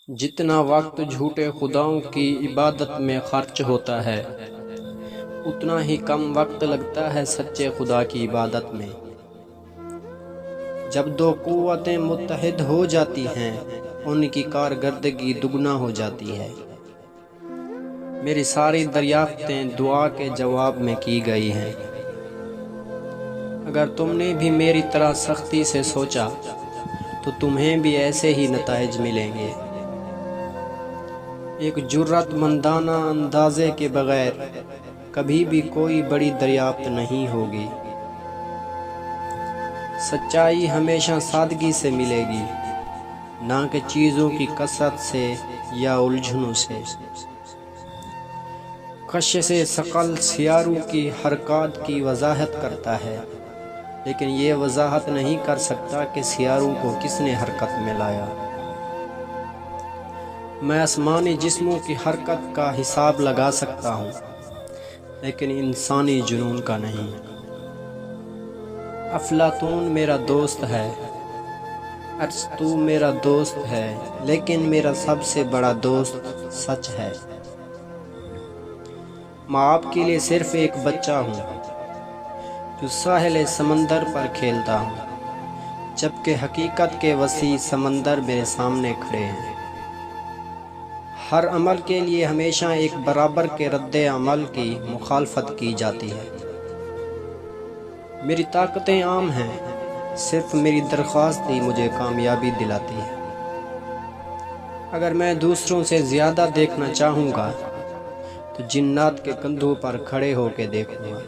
جتنا وقت جھوٹے خداؤں کی عبادت میں خرچ ہوتا ہے اتنا ہی کم وقت لگتا ہے سچے خدا کی عبادت میں۔ جب دو قوتیں متحد ہو جاتی ہیں ان کی کارکردگی دگنا ہو جاتی ہے۔ میری ساری دریافتیں دعا کے جواب میں کی گئی ہیں۔ اگر تم نے بھی میری طرح سختی سے سوچا تو تمہیں بھی ایسے ہی نتائج ملیں گے۔ ایک جرات مندانہ اندازے کے بغیر کبھی بھی کوئی بڑی دریافت نہیں ہوگی۔ سچائی ہمیشہ سادگی سے ملے گی، نہ کہ چیزوں کی کثرت سے یا الجھنوں سے۔ کشش ثقل سیاروں کی حرکات کی وضاحت کرتا ہے، لیکن یہ وضاحت نہیں کر سکتا کہ سیاروں کو کس نے حرکت میں لایا۔ میں آسمانی جسموں کی حرکت کا حساب لگا سکتا ہوں، لیکن انسانی جنون کا نہیں۔ افلاطون میرا دوست ہے، ارسطو میرا دوست ہے، لیکن میرا سب سے بڑا دوست سچ ہے۔ میں آپ کے لیے صرف ایک بچہ ہوں جو ساحل سمندر پر کھیلتا ہوں، جبکہ حقیقت کے وسیع سمندر میرے سامنے کھڑے ہیں۔ ہر عمل کے لیے ہمیشہ ایک برابر کے رد عمل کی مخالفت کی جاتی ہے۔ میری طاقتیں عام ہیں، صرف میری درخواست ہی مجھے کامیابی دلاتی ہے۔ اگر میں دوسروں سے زیادہ دیکھنا چاہوں گا تو جنات کے کندھوں پر کھڑے ہو کے دیکھوں گا۔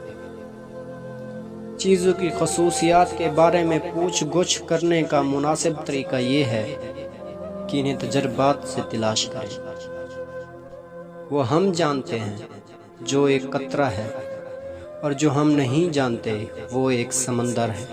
چیزوں کی خصوصیات کے بارے میں پوچھ گچھ کرنے کا مناسب طریقہ یہ ہے کہ انہیں تجربات سے تلاش کریں۔ وہ ہم جانتے ہیں جو ایک قطرہ ہے، اور جو ہم نہیں جانتے وہ ایک سمندر ہے۔